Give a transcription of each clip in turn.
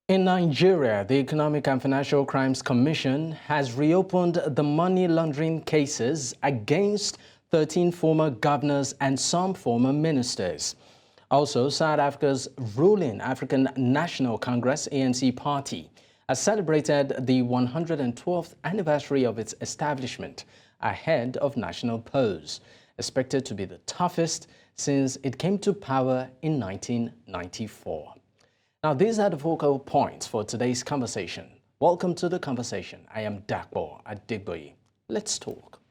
In Nigeria, the Economic and Financial Crimes Commission has reopened the money laundering cases against 13 former governors and some former ministers. Also, South Africa's ruling African National Congress ANC party has celebrated the 112th anniversary of its establishment ahead of national polls, expected to be the toughest since it came to power in 1994. Now, these are the focal points for today's conversation. Welcome to the conversation. I am Dapo Adegboye. Let's talk.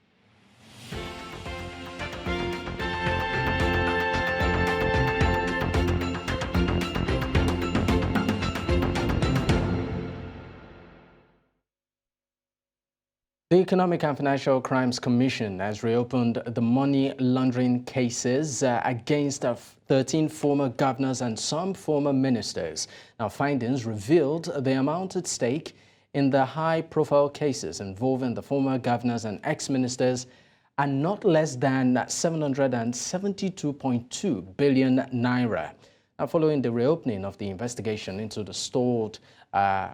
The Economic and Financial Crimes Commission has reopened the money laundering cases against 13 former governors and some former ministers. Now, findings revealed the amount at stake in the high-profile cases involving the former governors and ex-ministers are not less than 772.2 billion naira. Now, following the reopening of the investigation into the stalled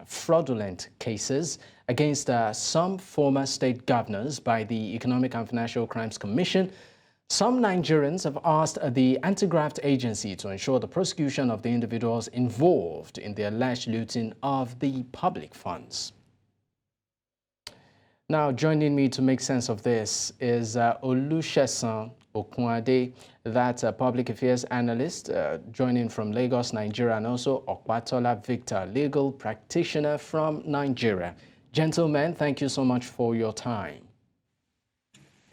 fraudulent cases against some former state governors by the Economic and Financial Crimes Commission, some Nigerians have asked the anti-graft agency to ensure the prosecution of the individuals involved in the alleged looting of the public funds. Now, joining me to make sense of this is Olusesan Okunade, that's a public affairs analyst, joining from Lagos, Nigeria, and also Opatola Victor, legal practitioner from Nigeria. Gentlemen, thank you so much for your time.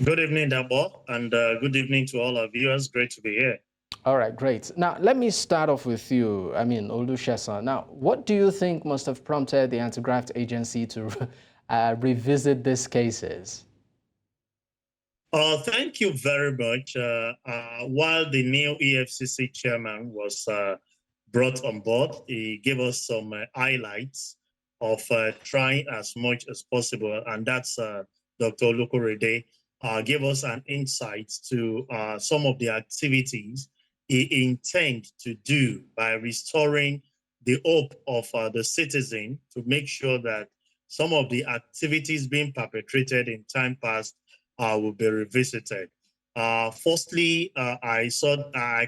Good evening, Dapo, and good evening to all our viewers. Great to be here. All right, great. Now, let me start off with you, Olusesan. Now, what do you think must have prompted the anti-graft agency to revisit these cases? Thank you very much. While the new EFCC chairman was brought on board, he gave us some highlights of trying as much as possible, and that's Dr. Olusesan gave us an insight to some of the activities he intends to do by restoring the hope of the citizen to make sure that some of the activities being perpetrated in time past will be revisited. Firstly, I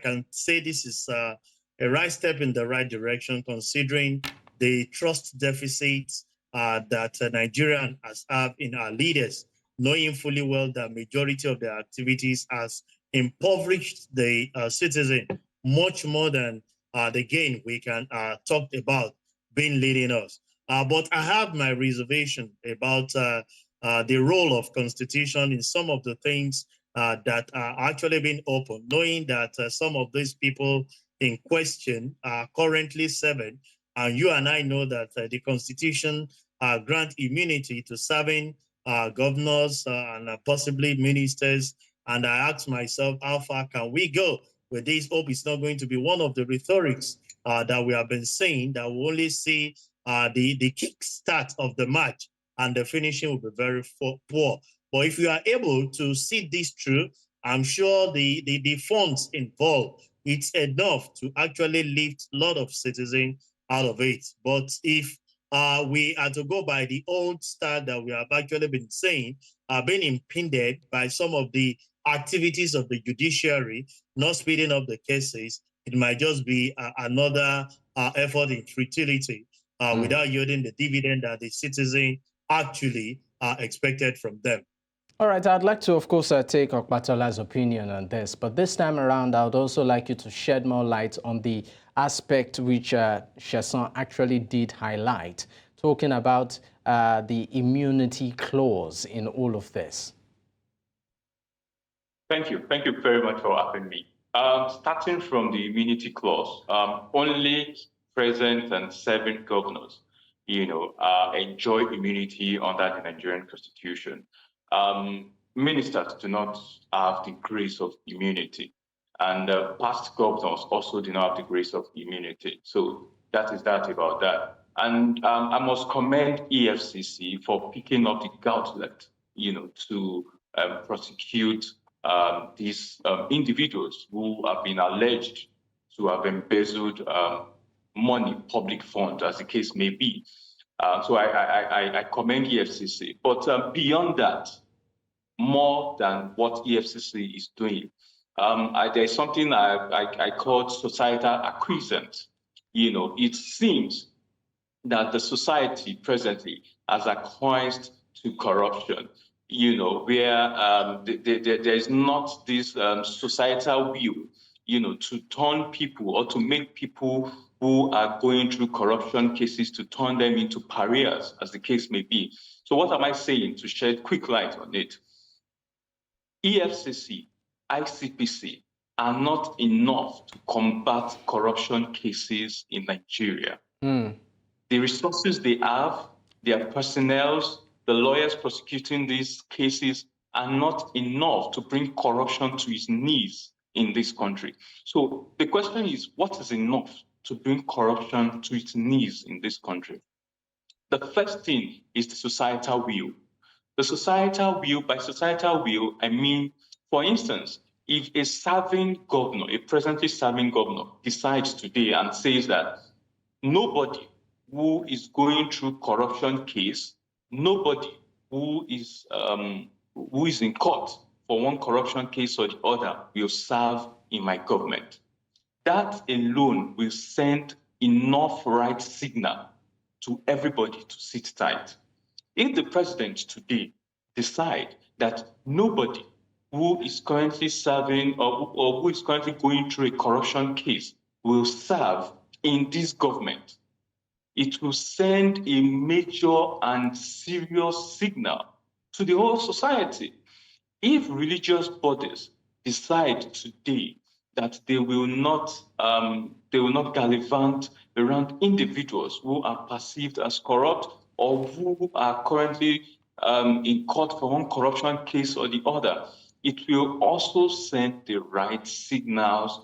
can say this is a right step in the right direction, considering the trust deficit that Nigerians have in our leaders, knowing fully well that majority of their activities has impoverished the citizen much more than the gain we can talk about being leading us. But I have my reservation about the role of constitution in some of the things that are actually being open, knowing that some of these people in question are currently serving. And you and I know that the constitution grant immunity to serving governors and possibly ministers. And I ask myself, how far can we go with this? Hope it's not going to be one of the rhetorics that we have been saying, that we only see the kickstart of the match and the finishing will be very poor. But if you are able to see this through, I'm sure the funds involved, it's enough to actually lift a lot of citizens out of it. But if we are to go by the old style that we have actually been saying, being impeded by some of the activities of the judiciary, not speeding up the cases, it might just be another effort in futility without yielding the dividend that the citizen actually expected from them. All right, I'd like to, of course, take Opatola's opinion on this, but this time around, I would also like you to shed more light on the aspect which Shesan actually did highlight, talking about the immunity clause in all of this. Thank you. Thank you very much for having me. Starting from the immunity clause, only present and serving governors, enjoy immunity under the Nigerian Constitution. Ministers do not have the grace of immunity, and past governors also do not have the grace of immunity. So that is that about that. And I must commend EFCC for picking up the gauntlet, to prosecute these individuals who have been alleged to have embezzled money, public funds, as the case may be. So I commend EFCC. But beyond that, more than what EFCC is doing, there's something I call societal acquiescence. It seems that the society presently has acquiesced to corruption, where there is not this societal will, to turn people or to make people who are going through corruption cases to turn them into pariahs, as the case may be. So what am I saying? To shed quick light on it. EFCC, ICPC are not enough to combat corruption cases in Nigeria. The resources they have, their personnel, the lawyers prosecuting these cases are not enough to bring corruption to its knees in this country. So the question is, what is enough to bring corruption to its knees in this country? The first thing is the societal will. The societal will, by societal will, I mean, for instance, if a serving governor, a presently serving governor, decides today and says that nobody who is going through corruption case, nobody who is in court for one corruption case or the other will serve in my government. That alone will send enough right signal to everybody to sit tight. If the president today decide that nobody who is currently serving or who is currently going through a corruption case will serve in this government, it will send a major and serious signal to the whole society. If religious bodies decide today that they will not gallivant around individuals who are perceived as corrupt or who are currently in court for one corruption case or the other, it will also send the right signals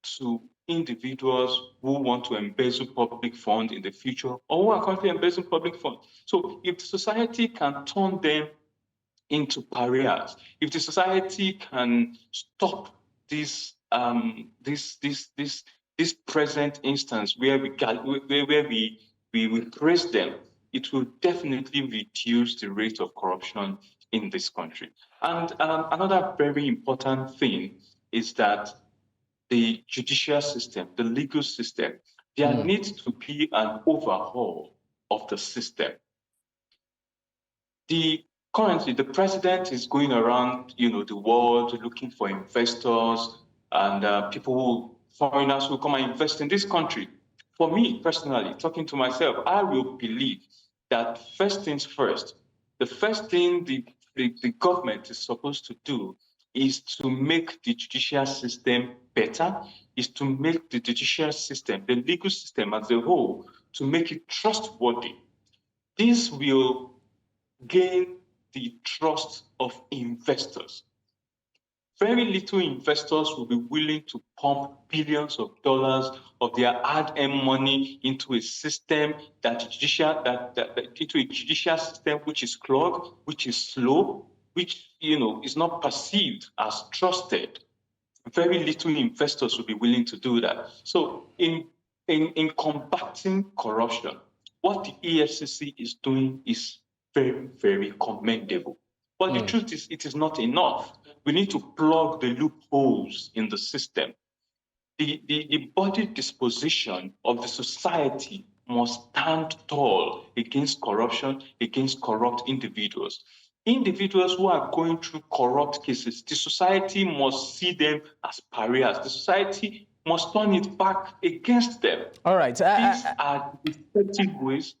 to individuals who want to embezzle public funds in the future or who are currently embezzling public funds. So if the society can turn them into pariahs, if the society can stop this present instance where we praise them, it will definitely reduce the rate of corruption in this country. And another very important thing is that the judicial system, the legal system, there needs to be an overhaul of the system. Currently, the president is going around, the world looking for investors and foreigners who come and invest in this country. For me, personally, talking to myself, I will believe that first things first, the first thing the government is supposed to do is to make the judicial system better, is to make the judicial system, the legal system as a whole, to make it trustworthy. This will gain the trust of investors. Very little investors will be willing to pump billions of dollars of their hard-earned money into a system into a judicial system which is clogged, which is slow, which is not perceived as trusted. Very little investors will be willing to do that. So in combating corruption, what the EFCC is doing is very, very commendable. But the truth is, it is not enough. We need to plug the loopholes in the system. The body disposition of the society must stand tall against corruption, against corrupt individuals. Individuals who are going through corrupt cases, the society must see them as pariahs. The society must turn it back against them. All right. These are effective ways.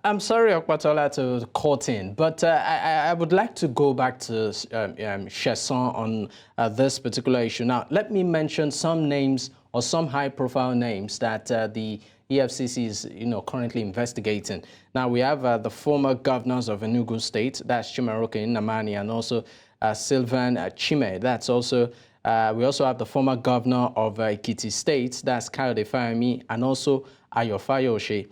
I'm sorry, Opatola, to cut in, but I would like to go back to Olusesan on this particular issue. Now, let me mention some names or some high-profile names that the EFCC is, currently investigating. Now, we have the former governors of Enugu State, that's Chimaroke Nnamani, and also Sylvan Chime. That's also we also have the former governor of Ekiti State, that's Kayode Fayemi, and also Ayo Fayose.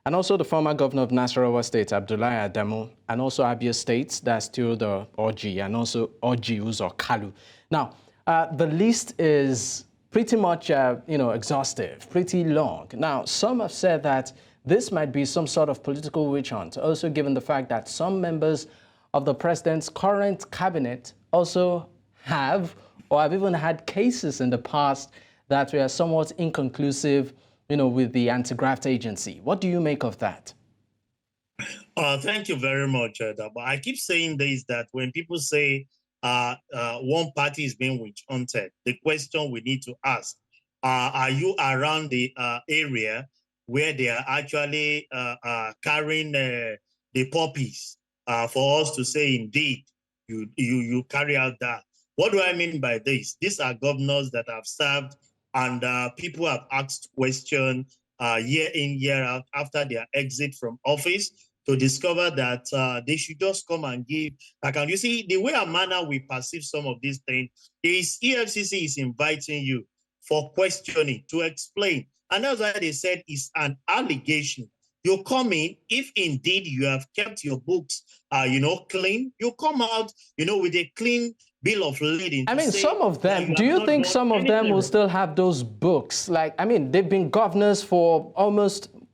And also the former governor of Nasarawa State, Abdullahi Adamu, and also Abia State, that's Theodore Orji, and also Orji Uzo Kalu. Now, the list is pretty much, exhaustive, pretty long. Now, some have said that this might be some sort of political witch hunt, also given the fact that some members of the president's current cabinet also have or have even had cases in the past that were somewhat inconclusive, with the anti-graft agency. What do you make of that? Thank you very much, Dapo. I keep saying this, that when people say one party is being witch hunted, the question we need to ask, are you around the area where they are actually carrying the puppies for us to say, indeed, you carry out that? What do I mean by this? These are governors that have served, and people have asked questions year in, year out after their exit from office, to discover that they should just come and give account. You see, the way and manner we perceive some of these things is EFCC is inviting you for questioning, to explain. And that's why they said it's an allegation. You come in, if indeed you have kept your books, clean, you come out, with a clean bill of lading. I mean, some of them, do you think some of them will still have those books? Like, I mean, they've been governors for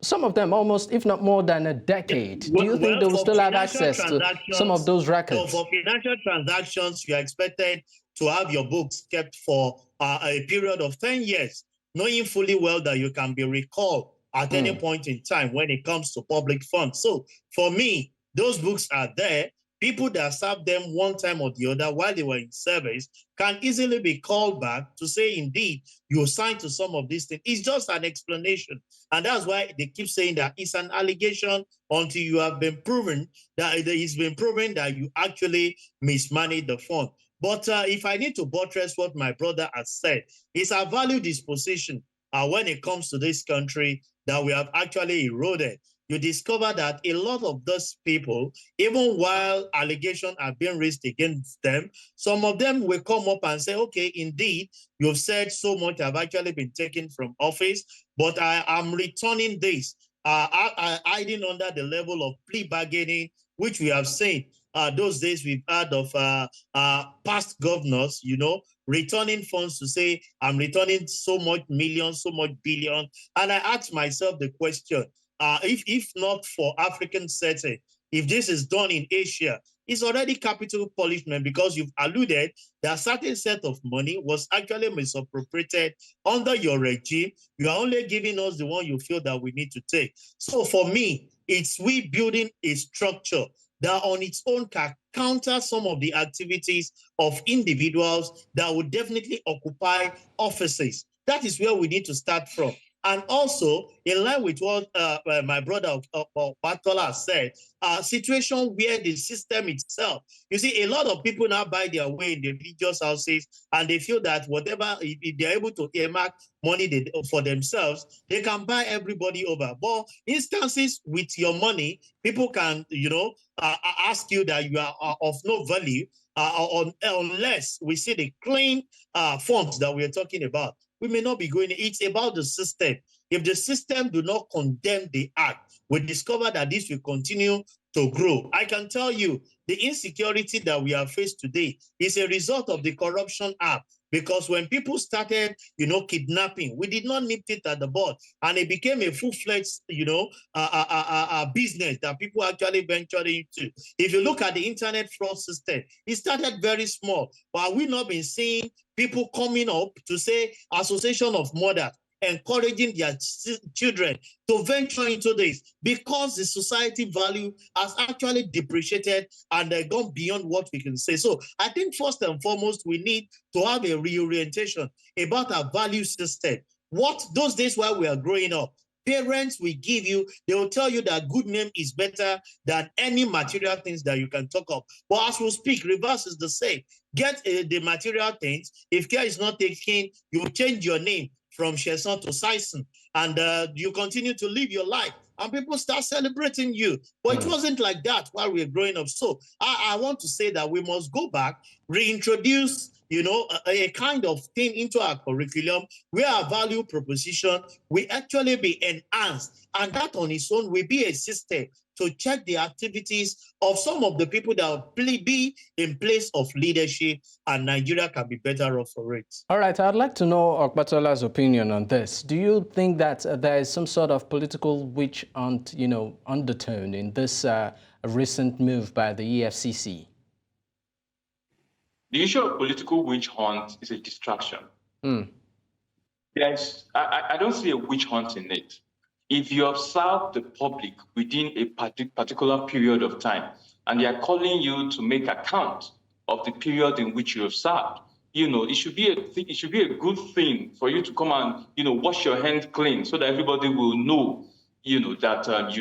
some of them almost, if not more than a decade. Do you think they will still have access to some of those records? So for financial transactions, you are expected to have your books kept for a period of 10 years, knowing fully well that you can be recalled at any point in time when it comes to public funds. So for me, those books are there. People that served them one time or the other while they were in service can easily be called back to say, indeed, you signed to some of these things. It's just an explanation. And that's why they keep saying that it's an allegation until you have been proven that it's been proven that you actually mismanaged the fund. But if I need to buttress what my brother has said, it's a value disposition when it comes to this country that we have actually eroded. You discover that a lot of those people, even while allegations are being raised against them, some of them will come up and say, okay, indeed, you've said so much have actually been taken from office, but I am returning this, hiding under the level of plea bargaining, which we have seen. Those days we've heard of past governors, returning funds to say, I'm returning so much million, so much billion. And I asked myself the question, if not for African setting, if this is done in Asia, it's already capital punishment, because you've alluded that a certain set of money was actually misappropriated under your regime. You are only giving us the one you feel that we need to take. So for me, it's we building a structure that on its own can counter some of the activities of individuals that would definitely occupy offices. That is where we need to start from. And also, in line with what my brother Opatola said, a situation where the system itself, you see, a lot of people now buy their way in the religious houses, and they feel that whatever, if they're able to earmark money for themselves, they can buy everybody over. But instances with your money, people can, ask you that you are of no value unless we see the clean funds that we're talking about. We may not be going. It's about the system. If the system do not condemn the act, we discover that this will continue to grow. I can tell you the insecurity that we are faced today is a result of the Corruption Act. Because when people started, kidnapping, we did not nip it at the bud, and it became a full-fledged, business that people actually ventured into. If you look at the internet fraud system, it started very small, but we've not been seeing people coming up to say association of mothers encouraging their children to venture into this, because the society value has actually depreciated and gone beyond what we can say. So I think first and foremost, we need to have a reorientation about our value system. What those days while we are growing up, parents will give you, they will tell you that good name is better than any material things that you can talk of. But as we speak, reverse is the same. Get the material things. If care is not taken, you change your name from Sheson to Sison, and you continue to live your life, and people start celebrating you. But it wasn't like that while we were growing up. So I want to say that we must go back, reintroduce, a kind of thing into our curriculum where our value proposition will actually be enhanced, and that on its own will be a system to check the activities of some of the people that will be in place of leadership, and Nigeria can be better off for it. All right, I'd like to know Opatola's opinion on this. Do you think that there is some sort of political witch hunt, undertone in this recent move by the EFCC? The issue of political witch hunt is a distraction. Yes, I don't see a witch hunt in it. If you observe the public within a particular period of time, and they are calling you to make account of the period in which you observed, it should be a good thing for you to come and wash your hands clean, so that everybody will know that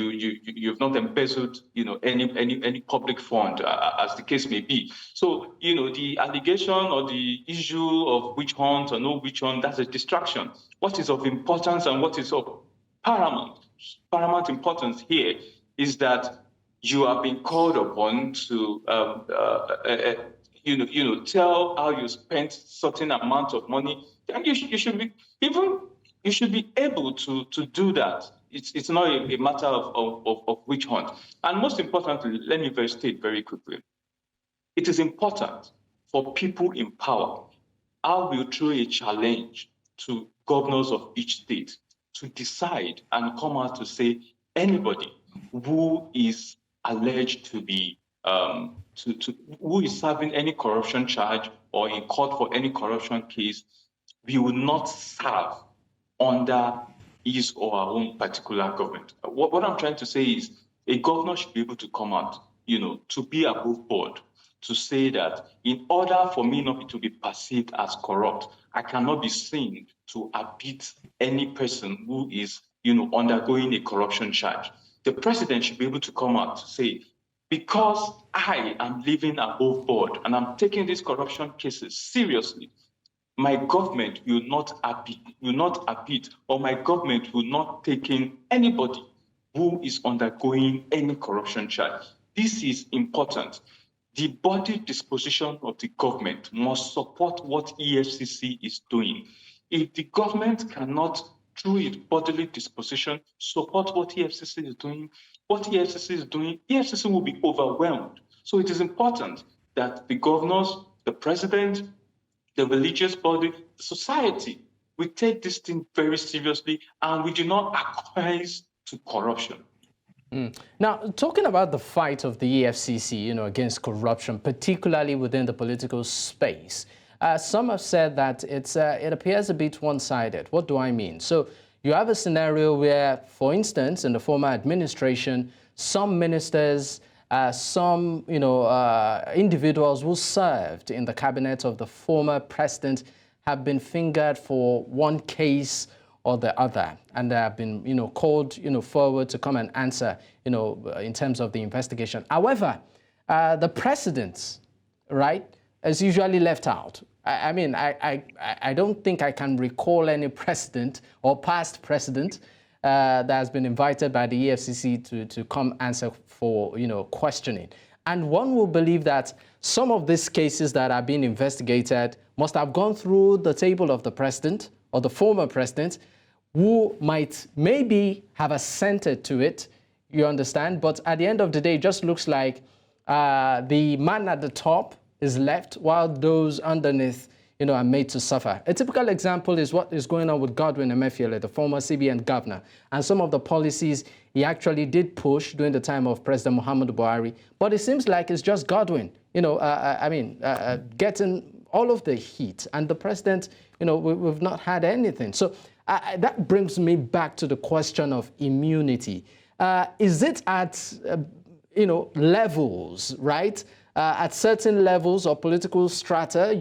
you've not embezzled any public fund, as the case may be. So the allegation or the issue of witch hunt or no witch hunt, that's a distraction. What is of importance and what is of paramount importance here is that you are being called upon to tell how you spent certain amount of money, and you should be able to do that. It's not a matter of witch hunt. And most importantly, let me state very quickly, it is important for people in power, I will throw a challenge to governors of each state to decide and come out to say anybody who is alleged to be who is serving any corruption charge or in court for any corruption case, we will not serve under his or our own particular government. What I'm trying to say is a governor should be able to come out, to be above board, to say that in order for me not to be perceived as corrupt, I cannot be seen to abet any person who is, undergoing a corruption charge. The president should be able to come out to say, because I am living above board and I'm taking these corruption cases seriously, my government will not abet, or my government will not take in anybody who is undergoing any corruption charge. This is important. The body disposition of the government must support what EFCC is doing. If the government cannot, through its bodily disposition, support what EFCC is doing, EFCC will be overwhelmed. So it is important that the governors, the president, the religious body, the society, we take this thing very seriously and we do not acquiesce to corruption. Now, talking about the fight of the EFCC, against corruption, particularly within the political space, some have said that it appears a bit one-sided. What do I mean? So you have a scenario where, for instance, in the former administration, some ministers, some individuals who served in the cabinet of the former president have been fingered for one case or the other, and they have been called forward to come and answer in terms of the investigation. However, the president, right, is usually left out. I don't think I can recall any president or past president that has been invited by the EFCC to come answer for questioning. And one will believe that some of these cases that are being investigated must have gone through the table of the president or the former president, who might maybe have assented to it, you understand? But at the end of the day, it just looks like the man at the top is left while those underneath are made to suffer. A typical example is what is going on with Godwin Emefiele, the former CBN governor, and some of the policies he actually did push during the time of President Muhammadu Buhari. But it seems like it's just Godwin, getting all of the heat, and the president, we've not had anything. So that brings me back to the question of immunity. Is it at, levels, right? At certain levels of political strata,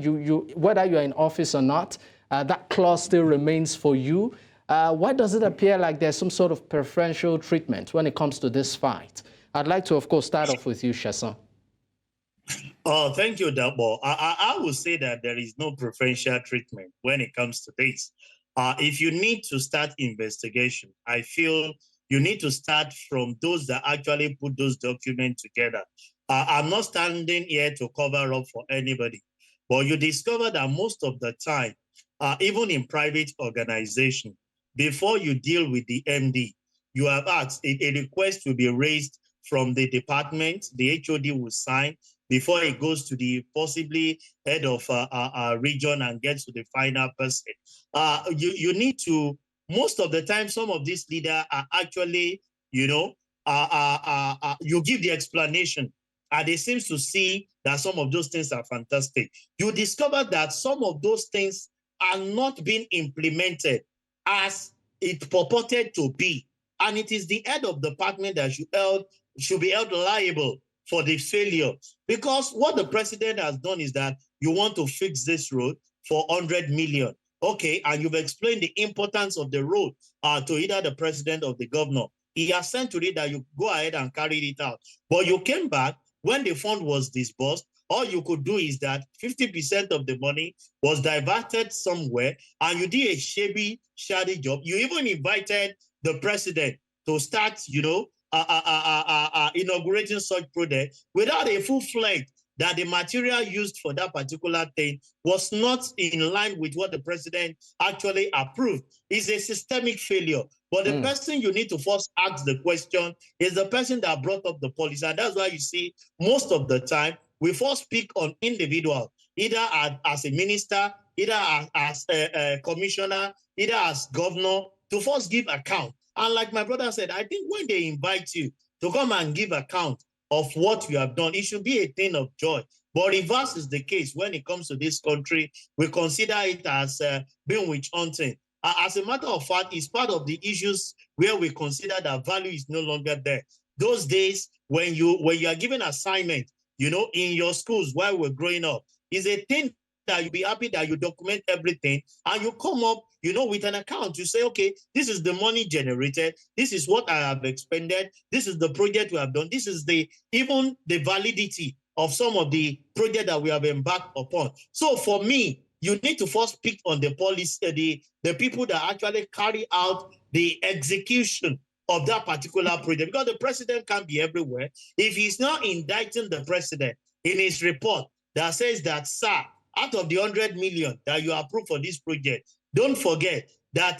whether you're in office or not, that clause still remains for you. Why does it appear like there's some sort of preferential treatment when it comes to this fight? I'd like to, of course, start off with you, Sheson. Oh, thank you, Dapo. I would say that there is no preferential treatment when it comes to this. If you need to start investigation, I feel you need to start from those that actually put those documents together. I'm not standing here to cover up for anybody, but you discover that most of the time, even in private organization, before you deal with the MD, you have asked, a request to be raised from the department, the HOD will sign before it goes to the possibly head of a region and gets to the final person. You need to, most of the time, some of these leaders are actually, you know, you give the explanation, and they seem to see that some of those things are fantastic. You discover that some of those things are not being implemented as it purported to be. And it is the head of the department that should be held liable for the failure. Because what the president has done is that you want to fix this road for 100 million. Okay, and you've explained the importance of the road to either the president or the governor. He has sent to it that you go ahead and carry it out. But you came back when the fund was disbursed. All you could do is that 50% of the money was diverted somewhere, and you did a shady job. You even invited the president to start, you know, inaugurating such project without a full-fledged that the material used for that particular thing was not in line with what the president actually approved. It's a systemic failure. But the person you need to first ask the question is the person that brought up the policy. And that's why you see most of the time, we first speak on individuals, either as a minister, either as a commissioner, either as governor, to first give account. And like my brother said, I think when they invite you to come and give account of what you have done, it should be a thing of joy. But reverse is the case when it comes to this country. We consider it as being witch hunting. As a matter of fact, it's part of the issues where we consider that value is no longer there. Those days when you are given assignment, you know, in your schools while we're growing up, is a thing that you'll be happy that you document everything and you come up, you know, with an account. You say, okay, this is the money generated. This is what I have expended. This is the project we have done. This is even the validity of some of the project that we have embarked upon. So for me, you need to first pick on the policy, the people that actually carry out the execution of that particular project, because the president can't be everywhere. If he's not indicting the president in his report that says that, sir, out of the 100 million that you approved for this project, don't forget that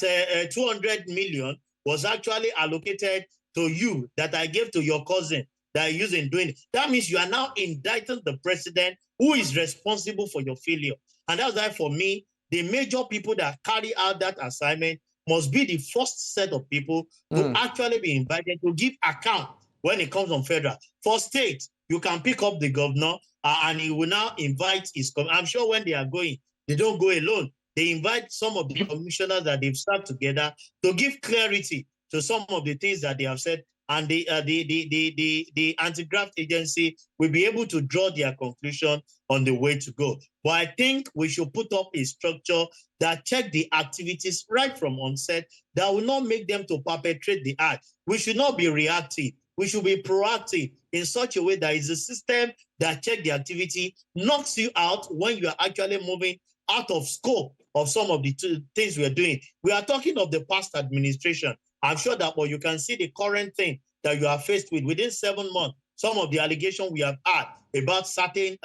200 million was actually allocated to you that I gave to your cousin that you used in doing it. That means you are now indicting the president who is responsible for your failure. And that's why for me, the major people that carry out that assignment must be the first set of people to actually be invited to give account when it comes on federal. For state, you can pick up the governor and he will now invite his, I'm sure when they are going, they don't go alone. They invite some of the commissioners that they've sat together to give clarity to some of the things that they have said, and the anti-graft agency will be able to draw their conclusion on the way to go. But I think we should put up a structure that check the activities right from onset, that will not make them to perpetrate the act. We should not be reactive. We should be proactive in such a way that is a system that check the activity, knocks you out when you are actually moving out of scope of some of the things we are doing. We are talking of the past administration. I'm sure that, but you can see the current thing that you are faced with within 7 months. Some of the allegations we have had about certain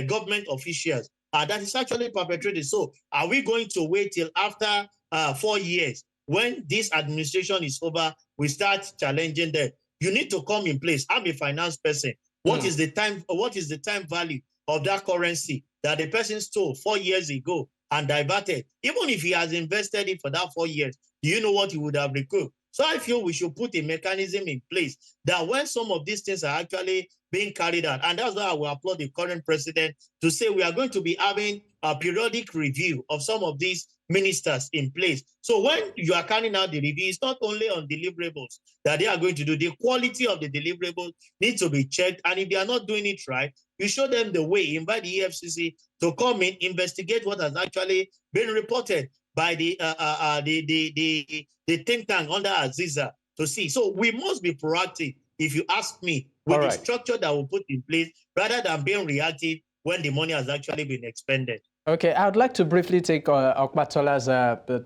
government officials that is actually perpetrated. So are we going to wait till after 4 years when this administration is over, we start challenging them? You need to come in place. I'm a finance person. What is the time? What is the time value of that currency that the person stole 4 years ago and diverted? Even if he has invested it for that 4 years, do you know what he would have recouped? So I feel we should put a mechanism in place that when some of these things are actually being carried out, and that's why I will applaud the current president to say we are going to be having a periodic review of some of these ministers in place. So when you are carrying out the review, it's not only on deliverables that they are going to do. The quality of the deliverables needs to be checked. And if they are not doing it right, you show them the way, invite the EFCC to come in, investigate what has actually been reported by the think tank under Aziza to see. So we must be proactive, if you ask me, with the structure that we'll put in place, rather than being reactive when the money has actually been expended. Okay, I would like to briefly take Opatola's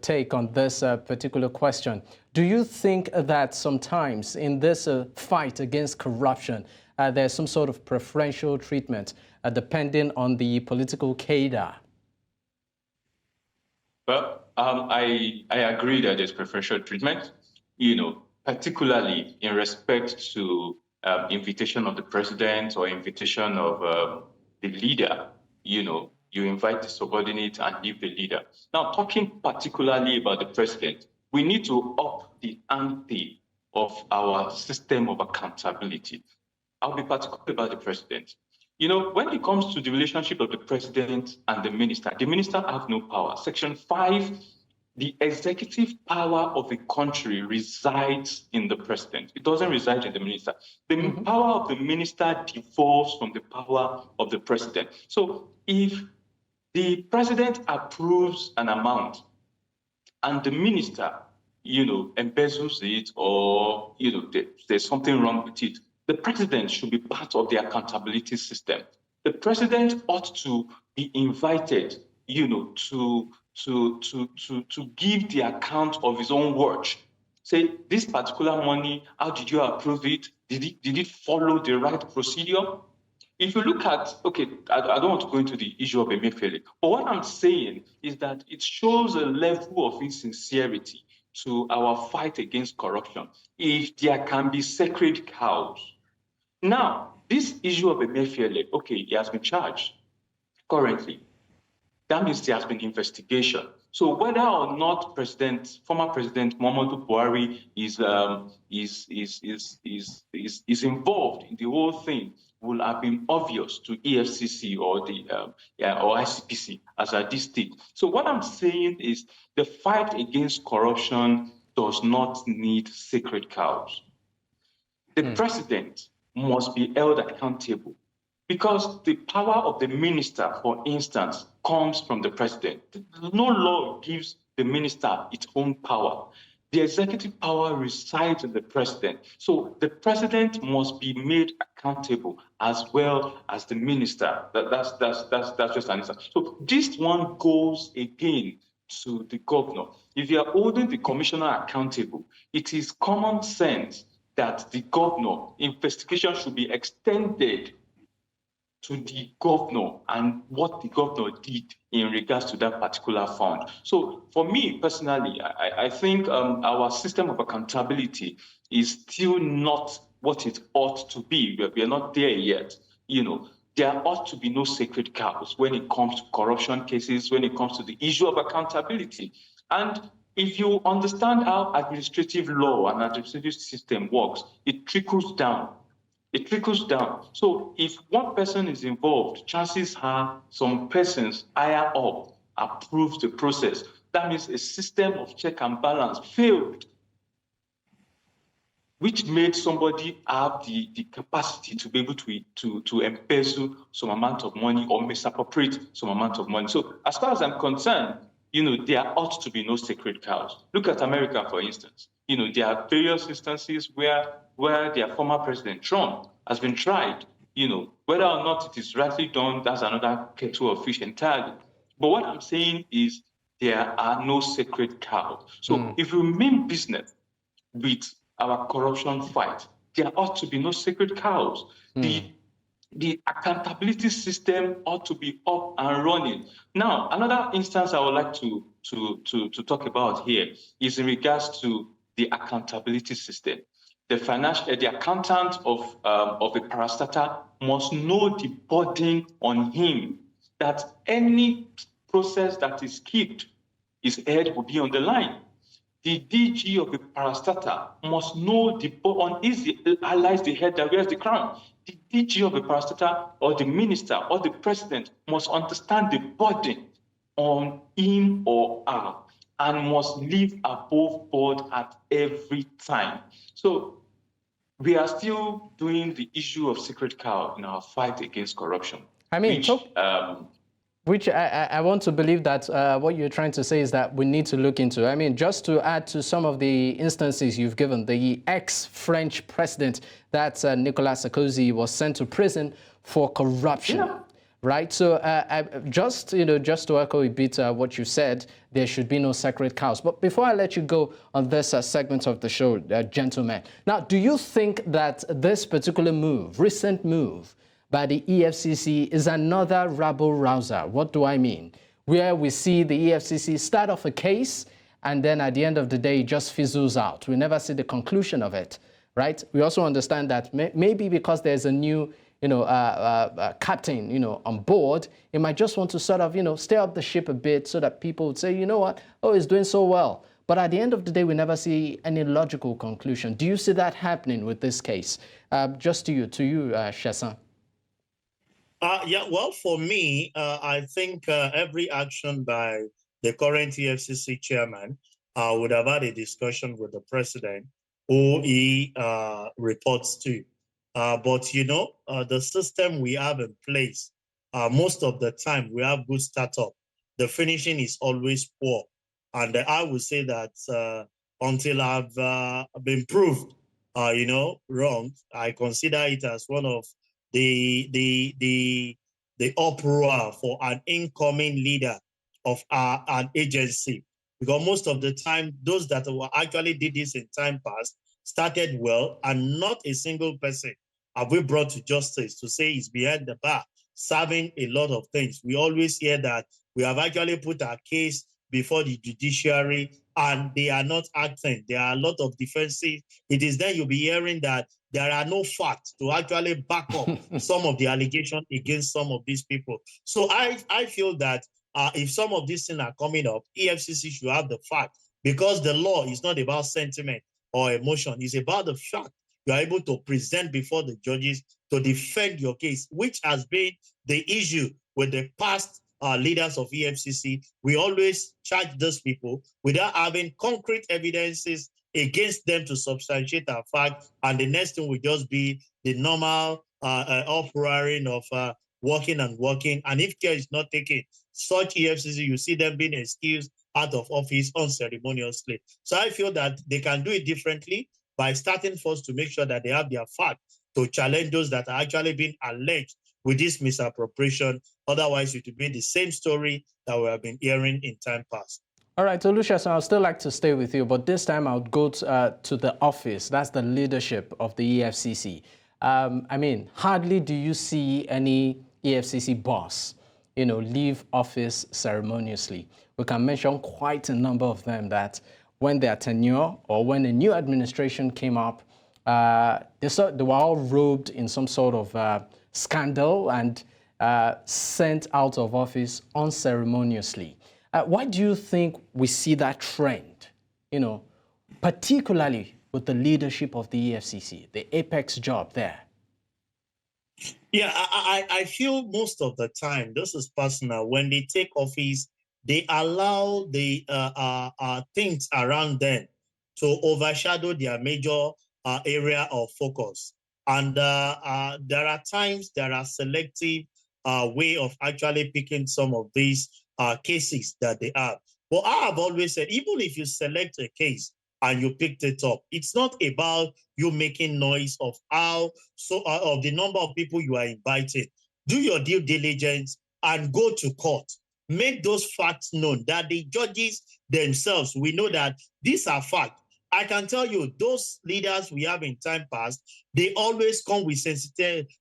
take on this particular question. Do you think that sometimes in this fight against corruption, there's some sort of preferential treatment depending on the political cadre? Well, I agree that there's preferential treatment. You know, particularly in respect to invitation of the president or invitation of the leader, you invite the subordinate and leave the leader. Now, talking particularly about the president, we need to up the ante of our system of accountability. I'll be particular about the president. When it comes to the relationship of the president and the minister have no power. Section 5, the executive power of a country resides in the president. It doesn't reside in the minister. The power of the minister devolves from the power of the president. So if the president approves an amount and the minister, embezzles it, or, there's something wrong with it, the president should be part of the accountability system. The president ought to be invited, to give the account of his own work. Say, this particular money, how did you approve it? Did it follow the right procedure? If you look at, okay, I don't want to go into the issue of Emefiele, but what I'm saying is that it shows a level of insincerity to our fight against corruption if there can be sacred cows. Now, this issue of Emefiele, okay, he has been charged currently. That means there has been investigation. So whether or not former President Muhammadu Buhari is involved in the whole thing will have been obvious to EFCC or the or ICPC as at this stage. So what I'm saying is the fight against corruption does not need sacred cows. The president must be held accountable because the power of the minister, for instance, comes from the president. No law gives the minister its own power. The executive power resides in the president. So the president must be made accountable as well as the minister. That's just an answer. So this one goes again to the governor. If you are holding the commissioner accountable, it is common sense that the governor investigation should be extended to the governor and what the governor did in regards to that particular fund. So for me personally, I think our system of accountability is still not what it ought to be. We are not there yet. There ought to be no sacred cows when it comes to corruption cases, when it comes to the issue of accountability. And if you understand how administrative law and administrative system works, it trickles down. It trickles down. So if one person is involved, chances are some persons higher up approve the process. That means a system of check and balance failed, which made somebody have the capacity to be able to embezzle some amount of money or misappropriate some amount of money. So as far as I'm concerned, there ought to be no sacred cows. Look at America, for instance. There are various instances where their former president, Trump, has been tried. Whether or not it is rightly done, that's another kettle of fish entirely. But what I'm saying is there are no sacred cows. So if we mean business with our corruption fight, there ought to be no sacred cows. The accountability system ought to be up and running. Now, another instance I would like to talk about here is in regards to the accountability system. The accountant of a parastatal must know the burden on him that any process that is skipped, his head will be on the line. The DG of the parastatal must know the burden on his lies the head that wears the crown. The DG of the parastatal or the minister or the president must understand the burden on him or her and must live above board at every time. So we are still doing the issue of sacred cow in our fight against corruption. I mean, which I want to believe that what you're trying to say is that we need to look into. I mean, just to add to some of the instances you've given, the ex-French president, that Nicolas Sarkozy, was sent to prison for corruption. Yeah. Right, so just to echo a bit what you said, there should be no sacred cows. But before I let you go on this segment of the show, gentlemen, now, do you think that this particular recent move by the EFCC is another rabble rouser? What do I mean? Where we see the EFCC start off a case and then at the end of the day, it just fizzles out. We never see the conclusion of it, right? We also understand that maybe because there's a new, captain, on board, he might just want to sort of, stir up the ship a bit so that people would say, you know what, oh, he's doing so well. But at the end of the day, we never see any logical conclusion. Do you see that happening with this case? Just to you, Shesan. Yeah, well, for me, I think every action by the current EFCC chairman would have had a discussion with the president who he reports to. But, the system we have in place, most of the time we have good startup. The finishing is always poor. And I would say that until I've been proved, wrong, I consider it as one of the uproar for an incoming leader of an agency, because most of the time those that actually did this in time past started well, and not a single person have we brought to justice to say is behind the bar serving a lot of things. We always hear that we have actually put our case before the judiciary and they are not acting. There are a lot of defenses. It is then you'll be hearing that there are no facts to actually back up some of the allegations against some of these people. So I feel that if some of these things are coming up, EFCC should have the fact, because the law is not about sentiment or emotion. It's about the fact you are able to present before the judges to defend your case, which has been the issue with the past leaders of EFCC. We always charge those people without having concrete evidences against them to substantiate our fact, and the next thing will just be the normal uproaring of working and working. And if care is not taken, such EFCC, you see them being excused out of office unceremoniously. So I feel that they can do it differently by starting first to make sure that they have their fact to challenge those that are actually being alleged with this misappropriation. Otherwise, it will be the same story that we have been hearing in time past. All right, Olusesan, I'd still like to stay with you, but this time I would go to the office. That's the leadership of the EFCC. Hardly do you see any EFCC boss, leave office ceremoniously. We can mention quite a number of them that when their tenure or when a new administration came up, they were all robed in some sort of scandal and sent out of office unceremoniously. Why do you think we see that trend, particularly with the leadership of the EFCC, the apex job there? Yeah, I feel most of the time, this is personal, when they take office, they allow the things around them to overshadow their major area of focus. And there are times there are selective way of actually picking some of these cases that they have. But I have always said, even if you select a case and you picked it up, it's not about you making noise of of the number of people you are inviting. Do your due diligence and go to court. Make those facts known that the judges themselves, we know that these are facts. I can tell you, those leaders we have in time past, they always come with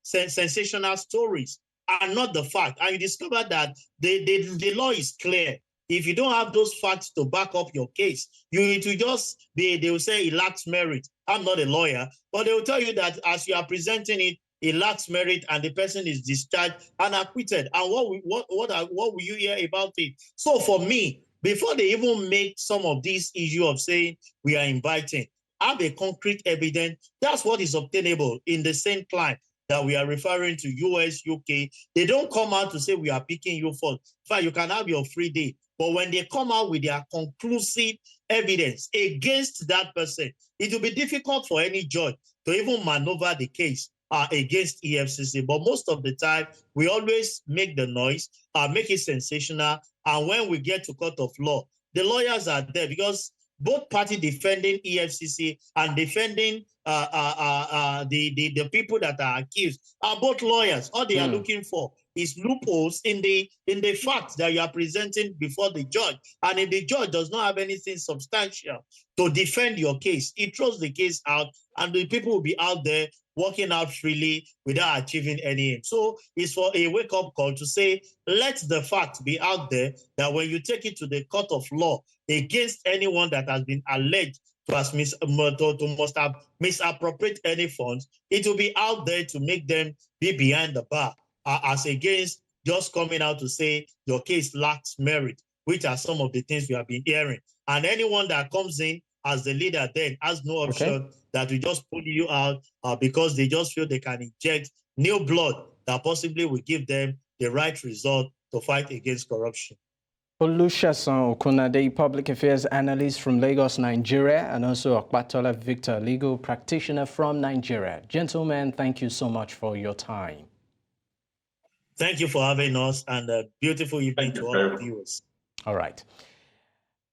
sensational stories and not the fact. And you discover that the law is clear. If you don't have those facts to back up your case, it will just be, they will say it lacks merit. I'm not a lawyer, but they will tell you that as you are presenting it, it lacks merit and the person is discharged and acquitted. And what will you hear about it? So for me, before they even make some of these issue of saying we are inviting, have a concrete evidence. That's what is obtainable in the same client that we are referring to, US, UK. They don't come out to say we are picking you for. In fact, you can have your free day. But when they come out with their conclusive evidence against that person, it will be difficult for any judge to even maneuver the case against EFCC. But most of the time, we always make the noise, make it sensational. And when we get to court of law, the lawyers are there because both parties defending EFCC and defending the people that are accused are both lawyers. All they are looking for is loopholes in the facts that you are presenting before the judge. And if the judge does not have anything substantial to defend your case, he throws the case out and the people will be out there working out freely without achieving any aim. So it's for a wake-up call to say, let the fact be out there that when you take it to the court of law against anyone that has been alleged to must have misappropriate any funds, it will be out there to make them be behind the bar, as against just coming out to say your case lacks merit, which are some of the things we have been hearing. And anyone that comes in as the leader then has no option that we just pull you out because they just feel they can inject new blood that possibly will give them the right result to fight against corruption. Olusesan Okunade, Public Affairs Analyst from Lagos, Nigeria, and also Opatola Victor, Legal Practitioner from Nigeria. Gentlemen, thank you so much for your time. Thank you for having us, and a beautiful evening to all our viewers. All right.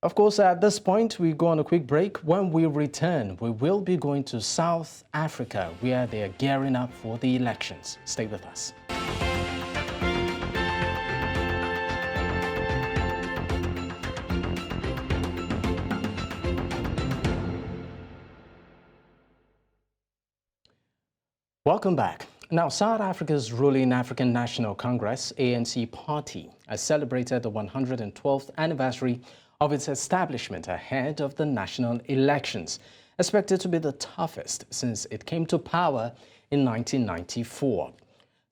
Of course, at this point, we go on a quick break. When we return, we will be going to South Africa, where they are gearing up for the elections. Stay with us. Welcome back. Now, South Africa's ruling African National Congress, ANC party, has celebrated the 112th anniversary of its establishment ahead of the national elections, expected to be the toughest since it came to power in 1994.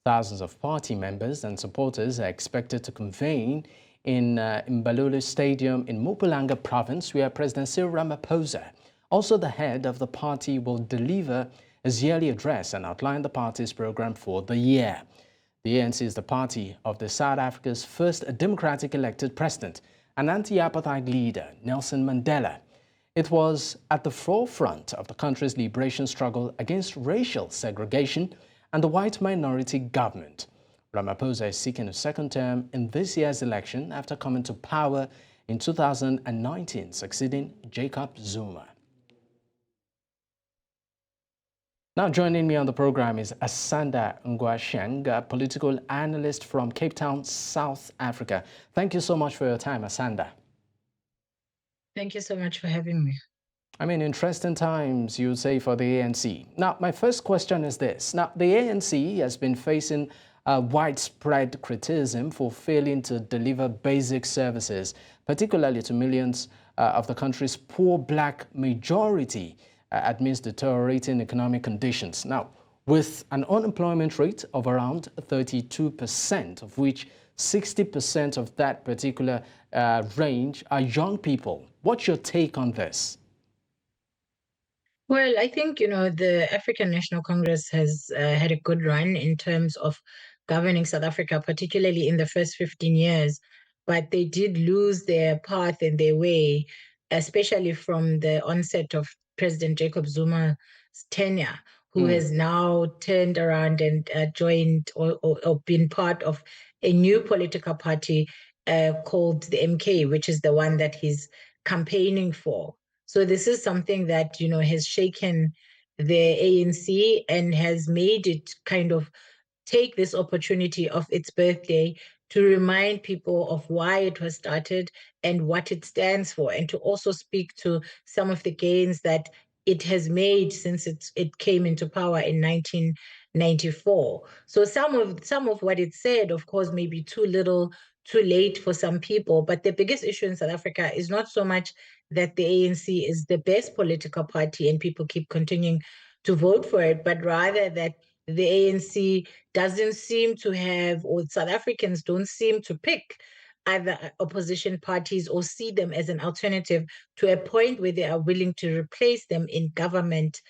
Thousands of party members and supporters are expected to convene in Mbalulu Stadium in Mpumalanga province, where President Cyril Ramaphosa, also the head of the party, will deliver his yearly address and outline the party's program for the year. The ANC is the party of the South Africa's first democratic elected president, an anti-apartheid leader, Nelson Mandela. It was at the forefront of the country's liberation struggle against racial segregation and the white minority government. Ramaphosa is seeking a second term in this year's election after coming to power in 2019, succeeding Jacob Zuma. Now joining me on the program is Asanda Ngoasheng, a political analyst from Cape Town, South Africa. Thank you so much for your time, Asanda. Thank you so much for having me. I mean, interesting times, you would say, for the ANC. Now, my first question is this. Now, the ANC has been facing widespread criticism for failing to deliver basic services, particularly to millions of the country's poor black majority, amidst deteriorating economic conditions. Now, with an unemployment rate of around 32%, of which 60% of that particular range are young people. What's your take on this? Well, I think, the African National Congress has had a good run in terms of governing South Africa, particularly in the first 15 years. But they did lose their path and their way, especially from the onset of President Jacob Zuma's tenure, who has now turned around and joined or been part of a new political party called the MK, which is the one that he's campaigning for. So this is something that, has shaken the ANC and has made it kind of take this opportunity of its birthday to remind people of why it was started and what it stands for, and to also speak to some of the gains that it has made since it came into power in 1994. So some of what it said, of course, may be too little, too late for some people, but the biggest issue in South Africa is not so much that the ANC is the best political party and people keep continuing to vote for it, but rather that the ANC doesn't seem to have, or South Africans don't seem to pick either opposition parties or see them as an alternative to a point where they are willing to replace them in government,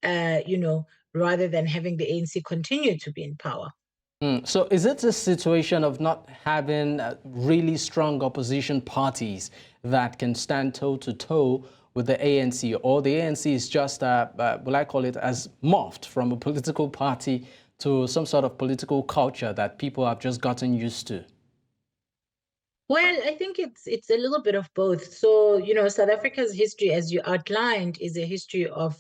rather than having the ANC continue to be in power. So is it a situation of not having really strong opposition parties that can stand toe-to-toe with the ANC, or the ANC is just, will I call it, as morphed from a political party to some sort of political culture that people have just gotten used to? Well, I think it's a little bit of both. So, you know, South Africa's history, as you outlined, is a history of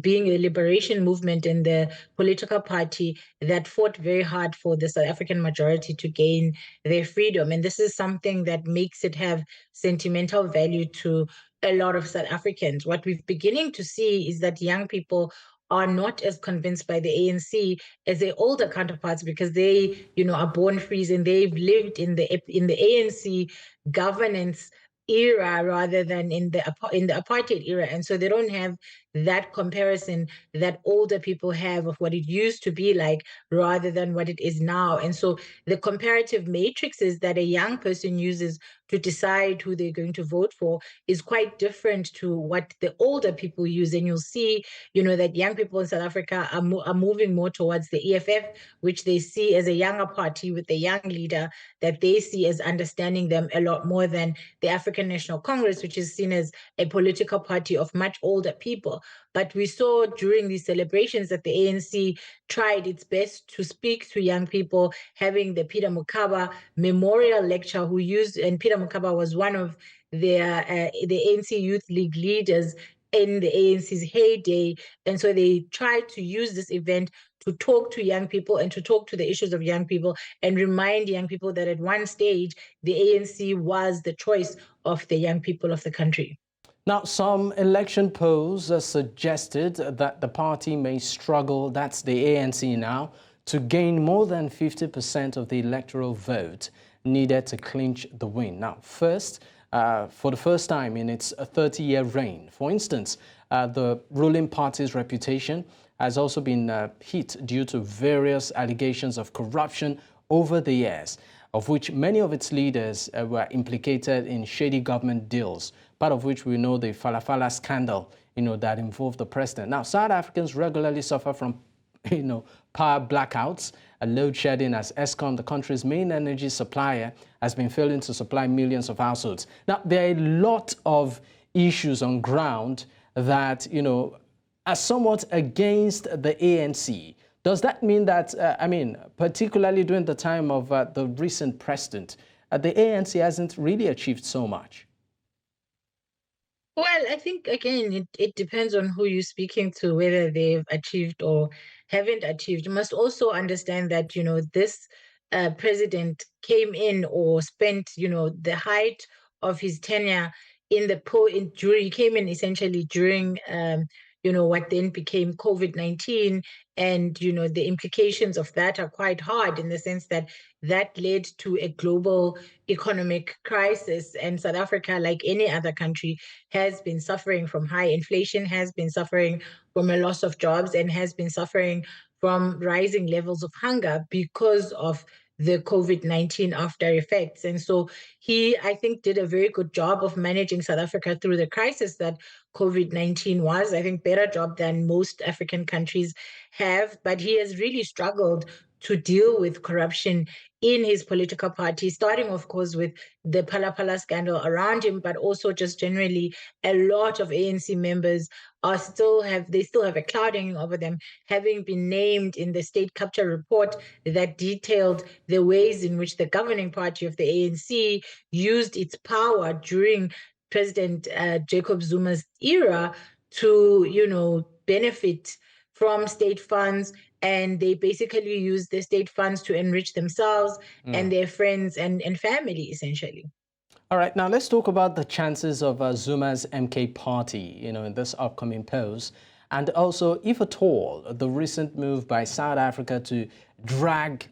being a liberation movement and the political party that fought very hard for the South African majority to gain their freedom. And this is something that makes it have sentimental value to a lot of South Africans. What we're beginning to see is that young people are not as convinced by the ANC as their older counterparts because they, you know, are born free and they've lived in the ANC governance era rather than in the apartheid era, and so they don't have that comparison that older people have of what it used to be like rather than what it is now. And so the comparative matrices that a young person uses to decide who they're going to vote for is quite different to what the older people use. And you'll see, you know, that young people in South Africa are moving more towards the EFF, which they see as a younger party with a young leader that they see as understanding them a lot more than the African National Congress, which is seen as a political party of much older people. But we saw during these celebrations that the ANC tried its best to speak to young people, having the Peter Mokaba Memorial Lecture, and Peter Mokaba was one of the ANC Youth League leaders in the ANC's heyday. And so they tried to use this event to talk to young people and to talk to the issues of young people and remind young people that at one stage, the ANC was the choice of the young people of the country. Now, some election polls suggested that the party may struggle, that's the ANC now, to gain more than 50% of the electoral vote needed to clinch the win. Now, first, for the first time in its 30-year reign, for instance, the ruling party's reputation has also been hit due to various allegations of corruption over the years, of which many of its leaders were implicated in shady government deals, part of which we know the Falafala scandal, that involved the president. Now, South Africans regularly suffer from, power blackouts and load shedding as Eskom, the country's main energy supplier, has been failing to supply millions of households. Now, there are a lot of issues on ground that, are somewhat against the ANC. Does that mean that, particularly during the time of the recent president, the ANC hasn't really achieved so much? Well, I think, again, it depends on who you're speaking to, whether they've achieved or haven't achieved. You must also understand that, this president came in or spent, the height of his tenure in the he came in essentially during, what then became COVID-19. And, the implications of that are quite hard in the sense that led to a global economic crisis. And South Africa, like any other country, has been suffering from high inflation, has been suffering from a loss of jobs, and has been suffering from rising levels of hunger because of the COVID-19 after effects. And so he, I think, did a very good job of managing South Africa through the crisis that COVID-19 was. I think better job than most African countries have, but he has really struggled to deal with corruption in his political party, starting, of course, with the Phala scandal around him, but also just generally a lot of ANC members still have a cloud hanging over them, having been named in the state capture report that detailed the ways in which the governing party of the ANC used its power during President Jacob Zuma's era to, benefit from state funds, and they basically use the state funds to enrich themselves and their friends and family, essentially. All right, now let's talk about the chances of Zuma's MK party, in this upcoming polls. And also, if at all, the recent move by South Africa to drag,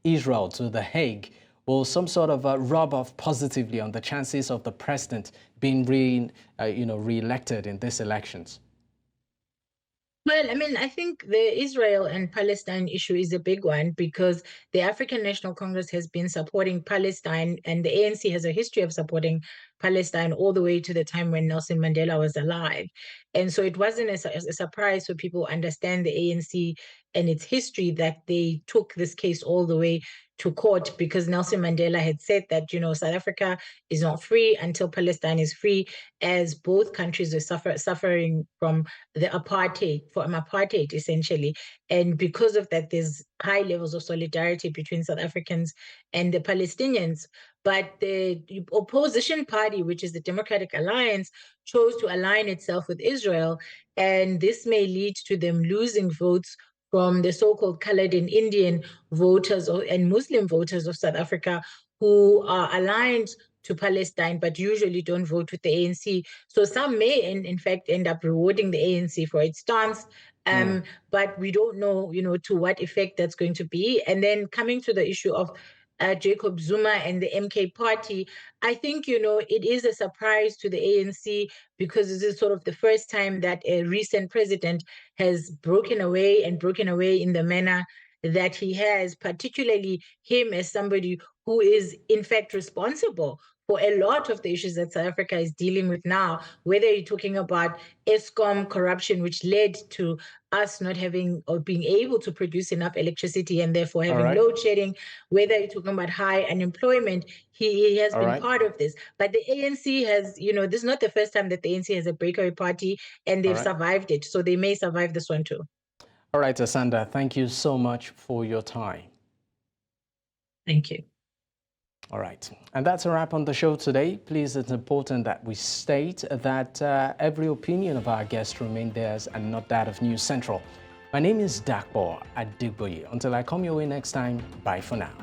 Israel to The Hague will some sort of rub off positively on the chances of the president being re-elected in these elections. Well, I think the Israel and Palestine issue is a big one because the African National Congress has been supporting Palestine, and the ANC has a history of supporting Palestine all the way to the time when Nelson Mandela was alive. And so it wasn't a surprise for people to understand the ANC and its history that they took this case all the way to court, because Nelson Mandela had said that, South Africa is not free until Palestine is free, as both countries are suffering from apartheid, essentially. And because of that, there's high levels of solidarity between South Africans and the Palestinians. but the opposition party, which is the Democratic Alliance, chose to align itself with Israel, and this may lead to them losing votes from the so-called colored and Indian voters and Muslim voters of South Africa who are aligned to Palestine, but usually don't vote with the ANC. So some may, in fact, end up rewarding the ANC for its stance, but we don't know, to what effect that's going to be. And then coming to the issue of Jacob Zuma and the MK party, I think, it is a surprise to the ANC because this is sort of the first time that a recent president has broken away in the manner that he has, particularly him as somebody who is in fact responsible for a lot of the issues that South Africa is dealing with now, whether you're talking about ESCOM corruption, which led to us not having or being able to produce enough electricity and therefore having load shedding, whether you're talking about high unemployment, he has been part of this. But the ANC has, this is not the first time that the ANC has a breakaway party, and they've survived it. So they may survive this one too. All right, Asanda, thank you so much for your time. Thank you. All right, and that's a wrap on the show today. Please, it's important that we state that every opinion of our guests remain theirs and not that of News Central. My name is Dapo Adegboye. Until I come your way next time, bye for now.